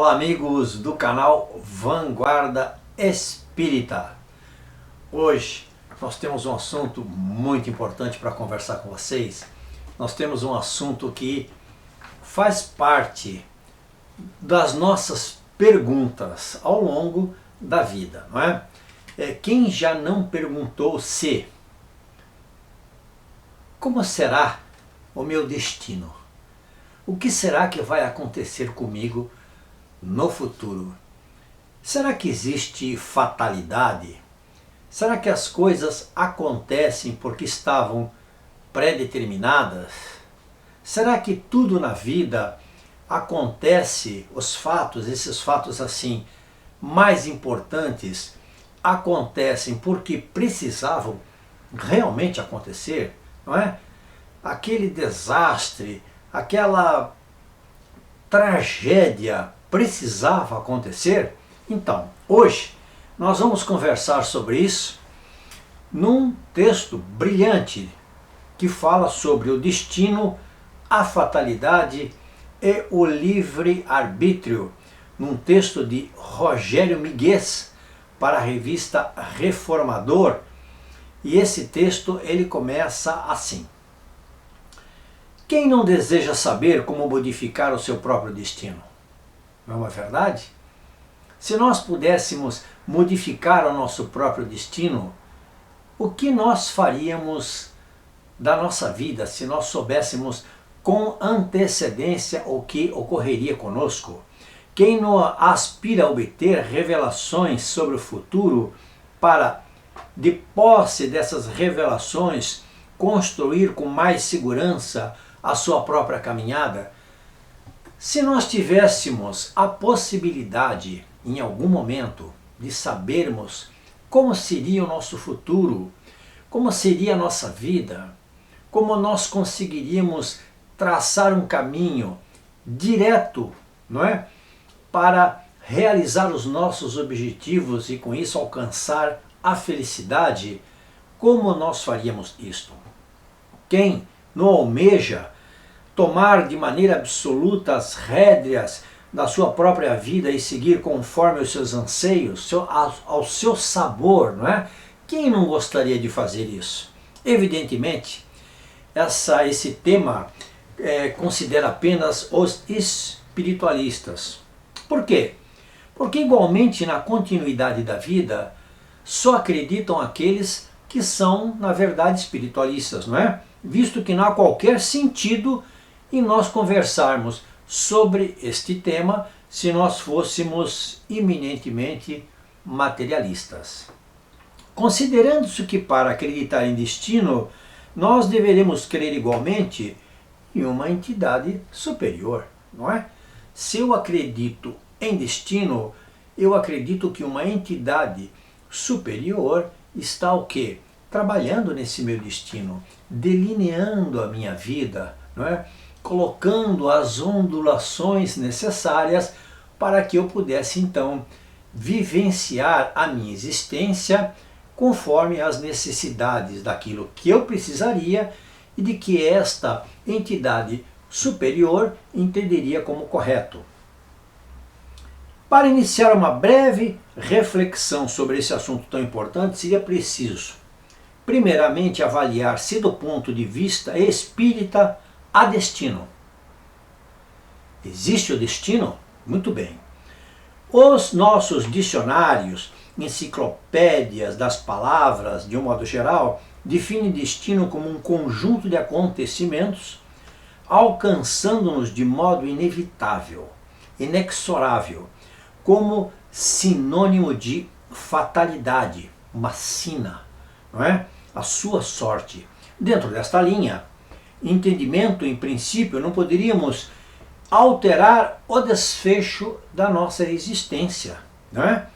Olá amigos do canal Vanguarda Espírita. Hoje nós temos um assunto muito importante para conversar com vocês. Nós temos um assunto que faz parte das nossas perguntas ao longo da vida, não é? Quem já não perguntou se como será o meu destino? O que será que vai acontecer comigo no futuro? Será que existe fatalidade? Será que as coisas acontecem porque estavam pré-determinadas? Será que tudo na vida acontece, esses fatos assim mais importantes, acontecem porque precisavam realmente acontecer, não é? Aquele desastre, aquela tragédia precisava acontecer? Então, hoje nós vamos conversar sobre isso num texto brilhante que fala sobre o destino, a fatalidade e o livre-arbítrio, num texto de Rogério Miguez para a revista Reformador. E esse texto ele começa assim: quem não deseja saber como modificar o seu próprio destino? Não é uma verdade? Se nós pudéssemos modificar o nosso próprio destino, o que nós faríamos da nossa vida se nós soubéssemos com antecedência o que ocorreria conosco? Quem não aspira a obter revelações sobre o futuro para, de posse dessas revelações, construir com mais segurança a sua própria caminhada? Se nós tivéssemos a possibilidade, em algum momento, de sabermos como seria o nosso futuro, como seria a nossa vida, como nós conseguiríamos traçar um caminho direto, não é, para realizar os nossos objetivos e com isso alcançar a felicidade, como nós faríamos isto? Quem não almeja tomar de maneira absoluta as rédeas da sua própria vida e seguir conforme os seus anseios, ao seu sabor, não é? Quem não gostaria de fazer isso? Evidentemente, esse tema considera apenas os espiritualistas. Por quê? Porque igualmente na continuidade da vida só acreditam aqueles que são, na verdade, espiritualistas, não é? Visto que não há qualquer sentido em nós conversarmos sobre este tema se nós fôssemos eminentemente materialistas. Considerando-se que para acreditar em destino, nós deveremos crer igualmente em uma entidade superior, não é? Se eu acredito em destino, eu acredito que uma entidade superior está o quê? Trabalhando nesse meu destino, delineando a minha vida, não é? Colocando as ondulações necessárias para que eu pudesse então vivenciar a minha existência conforme as necessidades daquilo que eu precisaria e de que esta entidade superior entenderia como correto. Para iniciar uma breve reflexão sobre esse assunto tão importante, seria preciso, primeiramente, avaliar se do ponto de vista espírita há destino. Existe o destino? Muito bem. Os nossos dicionários, enciclopédias das palavras, de um modo geral, definem destino como um conjunto de acontecimentos alcançando-nos de modo inevitável, inexorável, como sinônimo de fatalidade, uma sina, não é? A sua sorte. Dentro desta linha, entendimento, em princípio, não poderíamos alterar o desfecho da nossa existência, não é?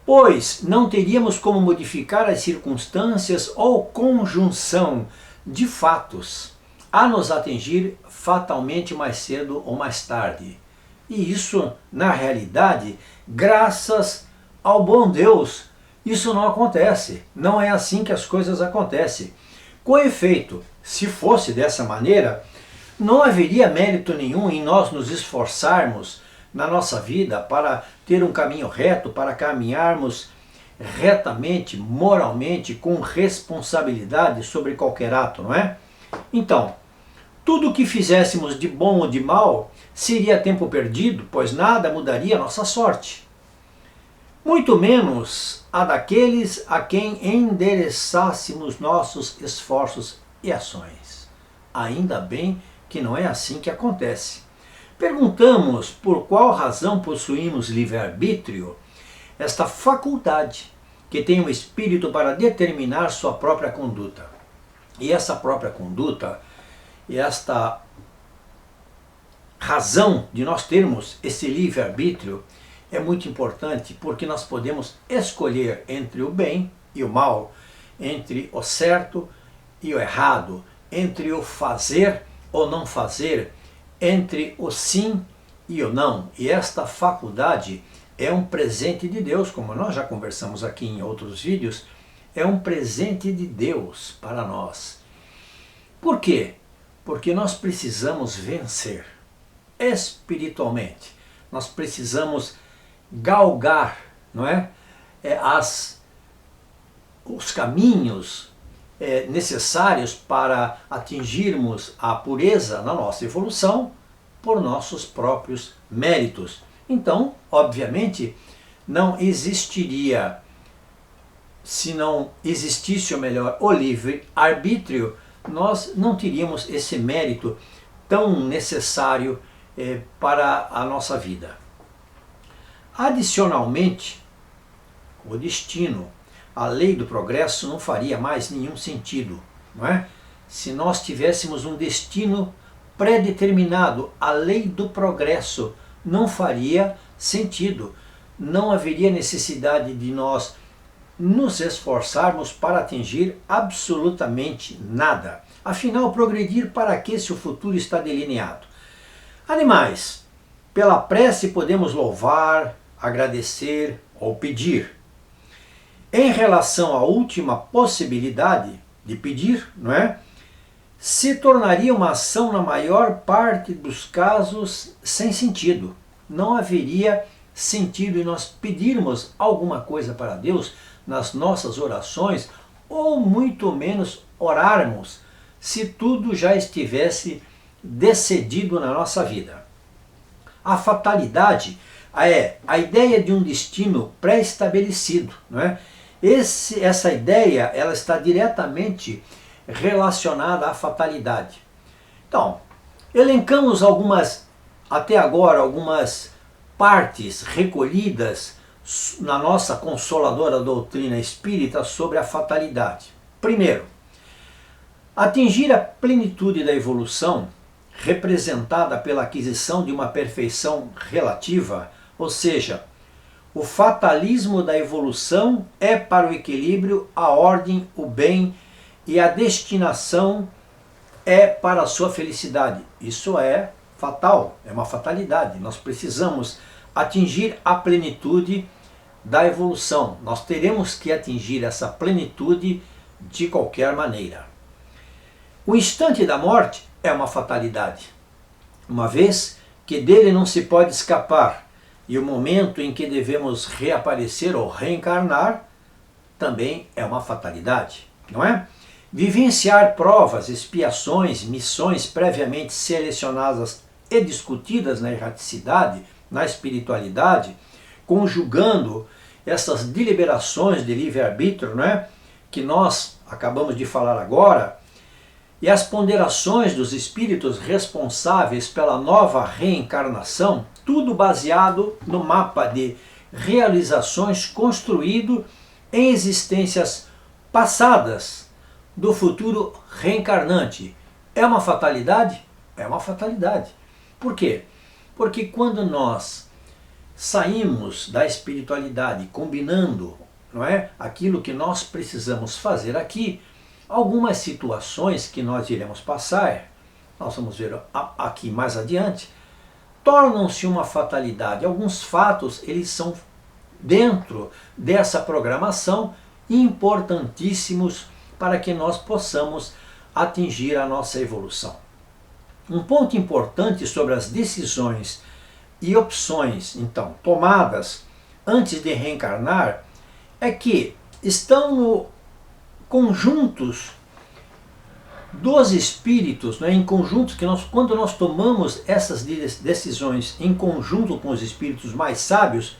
Pois não teríamos como modificar as circunstâncias ou conjunção de fatos a nos atingir fatalmente mais cedo ou mais tarde. E isso, na realidade, graças ao bom Deus, isso não acontece. Não é assim que as coisas acontecem. Com efeito, se fosse dessa maneira, não haveria mérito nenhum em nós nos esforçarmos na nossa vida para ter um caminho reto, para caminharmos retamente, moralmente, com responsabilidade sobre qualquer ato, não é? Então, tudo o que fizéssemos de bom ou de mal seria tempo perdido, pois nada mudaria a nossa sorte. Muito menos a daqueles a quem endereçássemos nossos esforços e ações. Ainda bem que não é assim que acontece. Perguntamos por qual razão possuímos livre-arbítrio, esta faculdade que tem o espírito para determinar sua própria conduta. E essa própria conduta, e esta razão de nós termos esse livre-arbítrio é muito importante, porque nós podemos escolher entre o bem e o mal, entre o certo e o errado, entre o fazer ou não fazer, entre o sim e o não. E esta faculdade é um presente de Deus, como nós já conversamos aqui em outros vídeos, é um presente de Deus para nós. Por quê? Porque nós precisamos vencer espiritualmente. Nós precisamos galgar, não é? Os caminhos necessários para atingirmos a pureza na nossa evolução por nossos próprios méritos. Então, obviamente, não existiria, se não existisse, ou melhor, o livre-arbítrio, nós não teríamos esse mérito tão necessário para a nossa vida. Adicionalmente, o destino, a lei do progresso não faria mais nenhum sentido, não é? Se nós tivéssemos um destino pré-determinado, a lei do progresso não faria sentido. Não haveria necessidade de nós nos esforçarmos para atingir absolutamente nada. Afinal, progredir para que se o futuro está delineado? Ademais, pela prece podemos louvar, agradecer ou pedir. Em relação à última possibilidade de pedir, não é? Se tornaria uma ação, na maior parte dos casos, sem sentido. Não haveria sentido em nós pedirmos alguma coisa para Deus nas nossas orações, ou muito menos orarmos, se tudo já estivesse decidido na nossa vida. A fatalidade é a ideia de um destino pré-estabelecido, não é? Essa ideia ela está diretamente relacionada à fatalidade. Então, elencamos até agora, algumas partes recolhidas na nossa consoladora doutrina espírita sobre a fatalidade. Primeiro, atingir a plenitude da evolução, representada pela aquisição de uma perfeição relativa, ou seja, o fatalismo da evolução é para o equilíbrio, a ordem, o bem, e a destinação é para a sua felicidade. Isso é fatal, é uma fatalidade. Nós precisamos atingir a plenitude da evolução. Nós teremos que atingir essa plenitude de qualquer maneira. O instante da morte é uma fatalidade, uma vez que dele não se pode escapar, e o momento em que devemos reaparecer ou reencarnar também é uma fatalidade, não é? Vivenciar provas, expiações, missões previamente selecionadas e discutidas na erraticidade, na espiritualidade, conjugando essas deliberações de livre-arbítrio, não é? Que nós acabamos de falar agora, e as ponderações dos espíritos responsáveis pela nova reencarnação, tudo baseado no mapa de realizações construído em existências passadas do futuro reencarnante. É uma fatalidade? É uma fatalidade. Por quê? Porque quando nós saímos da espiritualidade combinando, não é, aquilo que nós precisamos fazer aqui, algumas situações que nós iremos passar, nós vamos ver aqui mais adiante, tornam-se uma fatalidade. Alguns fatos, eles são dentro dessa programação importantíssimos para que nós possamos atingir a nossa evolução. Um ponto importante sobre as decisões e opções, então, tomadas antes de reencarnar, é que estão no conjuntos dos espíritos, né, em conjuntos que quando nós tomamos essas decisões em conjunto com os espíritos mais sábios,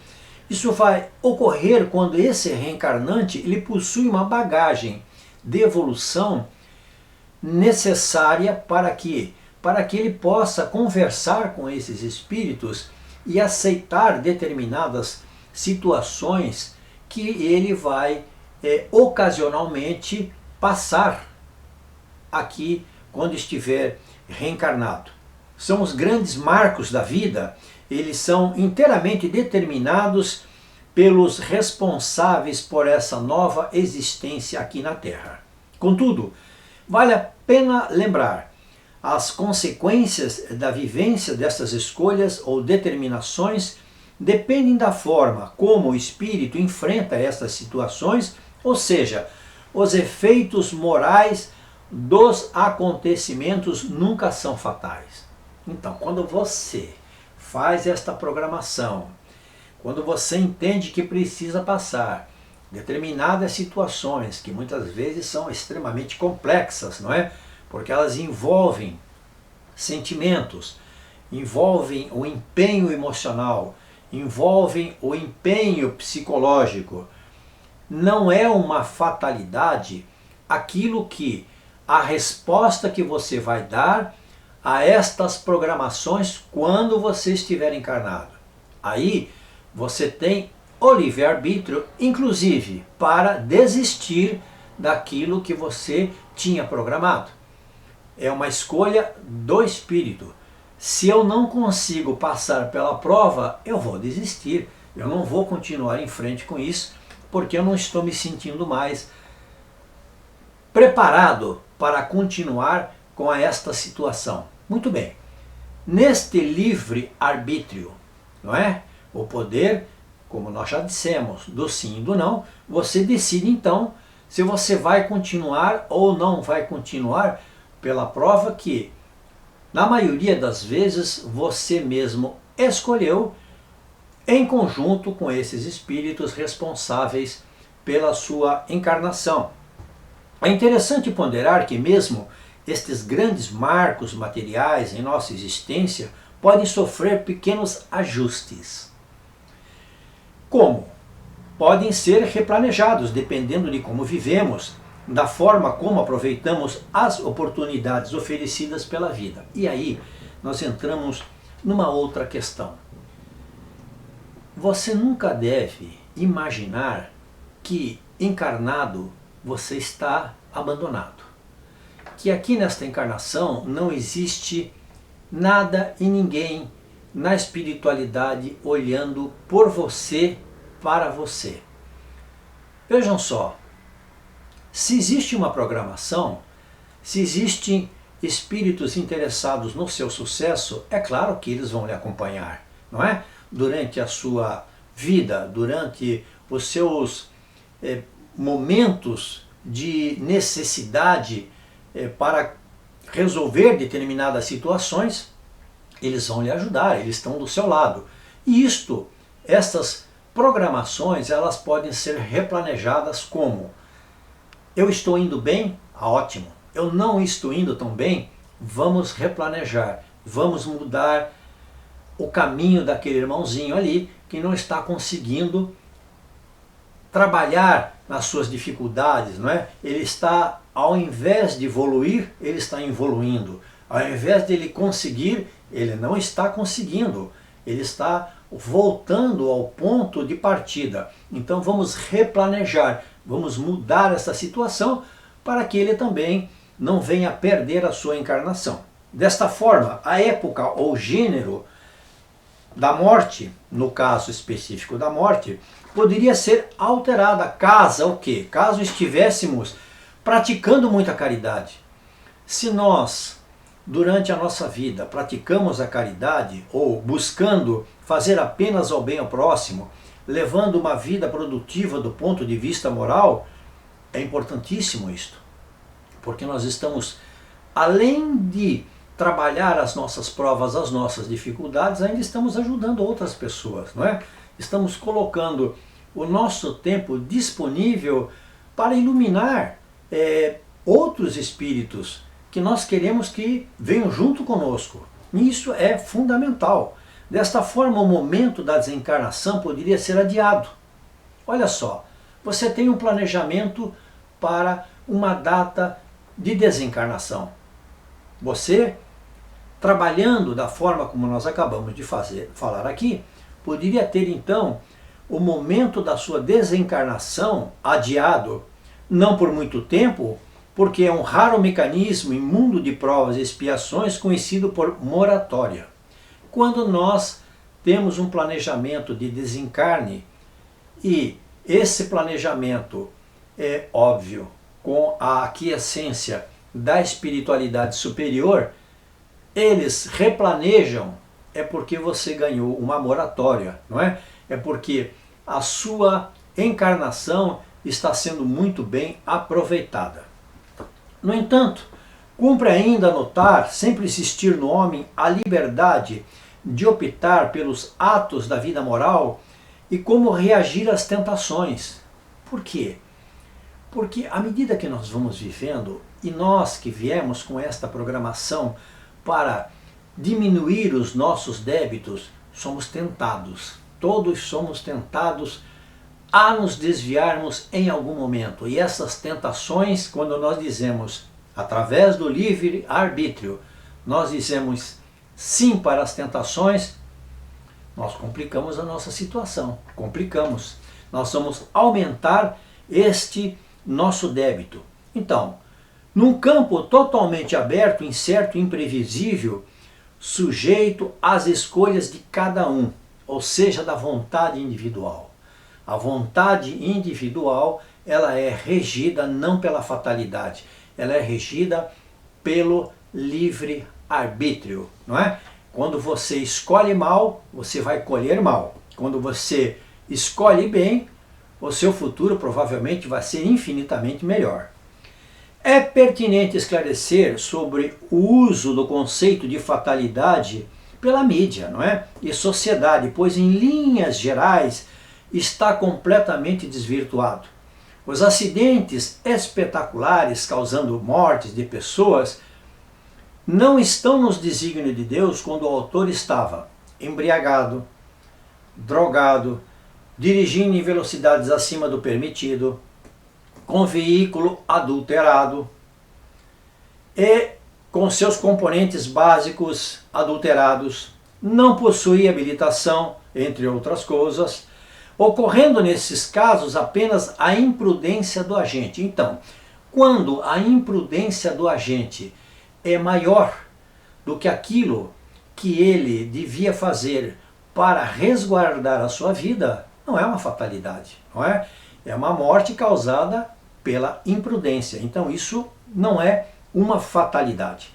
isso vai ocorrer quando esse reencarnante ele possui uma bagagem de evolução necessária para que ele possa conversar com esses espíritos e aceitar determinadas situações que ele vai ocasionalmente passar aqui quando estiver reencarnado. São os grandes marcos da vida, eles são inteiramente determinados pelos responsáveis por essa nova existência aqui na Terra. Contudo, vale a pena lembrar, as consequências da vivência dessas escolhas ou determinações dependem da forma como o espírito enfrenta essas situações, ou seja, os efeitos morais dos acontecimentos nunca são fatais. Então, quando você faz esta programação, quando você entende que precisa passar determinadas situações que muitas vezes são extremamente complexas, não é? Porque elas envolvem sentimentos, envolvem o empenho emocional, envolvem o empenho psicológico. Não é uma fatalidade aquilo que a resposta que você vai dar a estas programações quando você estiver encarnado. Aí você tem o livre-arbítrio, inclusive, para desistir daquilo que você tinha programado. É uma escolha do espírito. Se eu não consigo passar pela prova, eu vou desistir. Eu não vou continuar em frente com isso, porque eu não estou me sentindo mais preparado para continuar com esta situação. Muito bem. Neste livre-arbítrio, não é? O poder, como nós já dissemos, do sim e do não, você decide então se você vai continuar ou não vai continuar pela prova que, na maioria das vezes, você mesmo escolheu em conjunto com esses espíritos responsáveis pela sua encarnação. É interessante ponderar que mesmo estes grandes marcos materiais em nossa existência podem sofrer pequenos ajustes. Como? Podem ser replanejados dependendo de como vivemos, da forma como aproveitamos as oportunidades oferecidas pela vida. E aí nós entramos numa outra questão. Você nunca deve imaginar que encarnado você está abandonado. Que aqui nesta encarnação não existe nada e ninguém na espiritualidade olhando por você, para você. Vejam só, se existe uma programação, se existem espíritos interessados no seu sucesso, é claro que eles vão lhe acompanhar, não é? Durante a sua vida, durante os seus momentos de necessidade para resolver determinadas situações, eles vão lhe ajudar, eles estão do seu lado. E estas programações, elas podem ser replanejadas como: eu estou indo bem? Ótimo. Eu não estou indo tão bem? Vamos replanejar, vamos mudar o caminho daquele irmãozinho ali que não está conseguindo trabalhar nas suas dificuldades, não é? Ele está, ao invés de evoluir, ele está evoluindo. Ao invés de ele conseguir, ele não está conseguindo. Ele está voltando ao ponto de partida. Então vamos replanejar, vamos mudar essa situação para que ele também não venha perder a sua encarnação. Desta forma, a época ou gênero da morte, no caso específico da morte, poderia ser alterada caso o quê? Caso estivéssemos praticando muita caridade. Se nós, durante a nossa vida, praticamos a caridade ou buscando fazer apenas o bem ao próximo, levando uma vida produtiva do ponto de vista moral, é importantíssimo isto. Porque nós estamos, além de trabalhar as nossas provas, as nossas dificuldades, ainda estamos ajudando outras pessoas, não é? Estamos colocando o nosso tempo disponível para iluminar outros espíritos que nós queremos que venham junto conosco. Isso é fundamental. Desta forma, o momento da desencarnação poderia ser adiado. Olha só, você tem um planejamento para uma data de desencarnação. Você, trabalhando da forma como nós acabamos de falar aqui, poderia ter então o momento da sua desencarnação adiado, não por muito tempo, porque é um raro mecanismo em mundo de provas e expiações conhecido por moratória. Quando nós temos um planejamento de desencarne e esse planejamento é óbvio, com a aquiescência da espiritualidade superior, eles replanejam, é porque você ganhou uma moratória, não é? É porque a sua encarnação está sendo muito bem aproveitada. No entanto, cumpre ainda notar, sempre existir no homem a liberdade de optar pelos atos da vida moral e como reagir às tentações. Por quê? Porque à medida que nós vamos vivendo, e nós que viemos com esta programação para diminuir os nossos débitos, somos tentados. Todos somos tentados a nos desviarmos em algum momento. E essas tentações, quando nós dizemos, através do livre-arbítrio, nós dizemos sim para as tentações, nós complicamos a nossa situação. Complicamos. Nós vamos aumentar este nosso débito. Então, num campo totalmente aberto, incerto, imprevisível, sujeito às escolhas de cada um, ou seja, da vontade individual. A vontade individual, ela é regida não pela fatalidade, ela é regida pelo livre-arbítrio, não é? Quando você escolhe mal, você vai colher mal. Quando você escolhe bem, o seu futuro provavelmente vai ser infinitamente melhor. É pertinente esclarecer sobre o uso do conceito de fatalidade pela mídia, não é? E sociedade, pois em linhas gerais está completamente desvirtuado. Os acidentes espetaculares causando mortes de pessoas não estão nos desígnios de Deus quando o autor estava embriagado, drogado, dirigindo em velocidades acima do permitido, com veículo adulterado e com seus componentes básicos adulterados, não possuía habilitação, entre outras coisas, ocorrendo nesses casos apenas a imprudência do agente. Então, quando a imprudência do agente é maior do que aquilo que ele devia fazer para resguardar a sua vida, não é uma fatalidade, não é? É uma morte causada pela imprudência. Então isso não é uma fatalidade.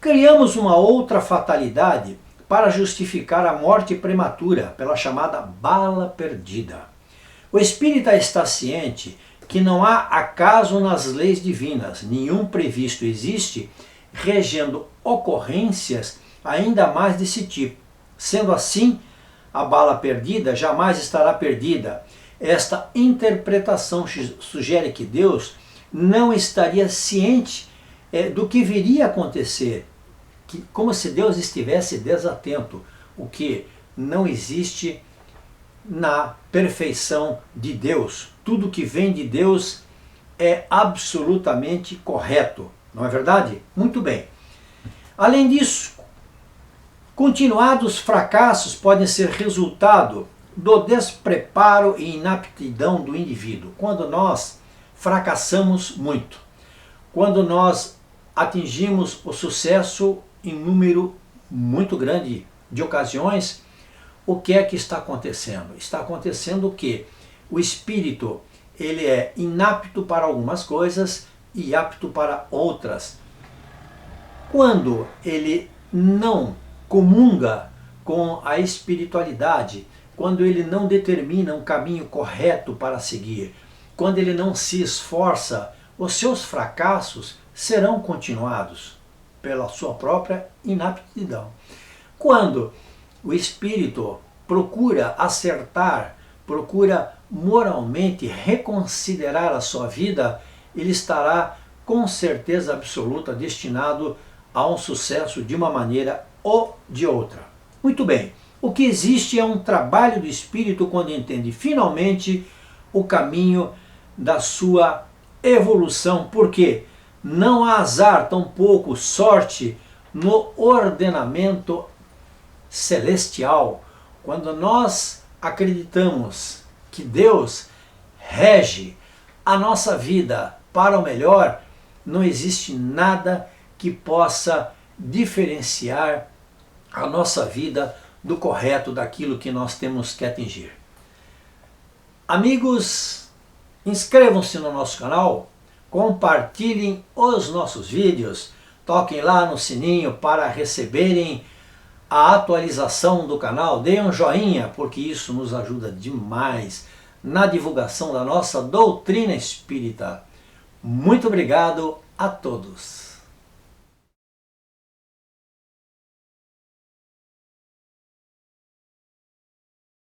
Criamos uma outra fatalidade para justificar a morte prematura, pela chamada bala perdida. O espírita está ciente que não há acaso nas leis divinas, nenhum previsto existe regendo ocorrências ainda mais desse tipo. Sendo assim, a bala perdida jamais estará perdida. Esta interpretação sugere que Deus não estaria ciente do que viria a acontecer, como se Deus estivesse desatento, o que não existe na perfeição de Deus. Tudo que vem de Deus é absolutamente correto, não é verdade? Muito bem. Além disso, continuados fracassos podem ser resultado do despreparo e inaptidão do indivíduo. Quando nós fracassamos muito, quando nós atingimos o sucesso em número muito grande de ocasiões, o que é que está acontecendo? Está acontecendo que o espírito ele é inapto para algumas coisas e apto para outras. Quando ele não comunga com a espiritualidade, quando ele não determina um caminho correto para seguir, quando ele não se esforça, os seus fracassos serão continuados. pela sua própria inaptidão. Quando o espírito procura acertar, procura moralmente reconsiderar a sua vida, ele estará com certeza absoluta destinado a um sucesso de uma maneira ou de outra. Muito bem, o que existe é um trabalho do espírito quando entende finalmente o caminho da sua evolução, porque não há azar, tampouco sorte no ordenamento celestial. Quando nós acreditamos que Deus rege a nossa vida para o melhor, não existe nada que possa diferenciar a nossa vida do correto, daquilo que nós temos que atingir. Amigos, inscrevam-se no nosso canal, compartilhem os nossos vídeos, toquem lá no sininho para receberem a atualização do canal, deem um joinha, porque isso nos ajuda demais na divulgação da nossa doutrina espírita. Muito obrigado a todos.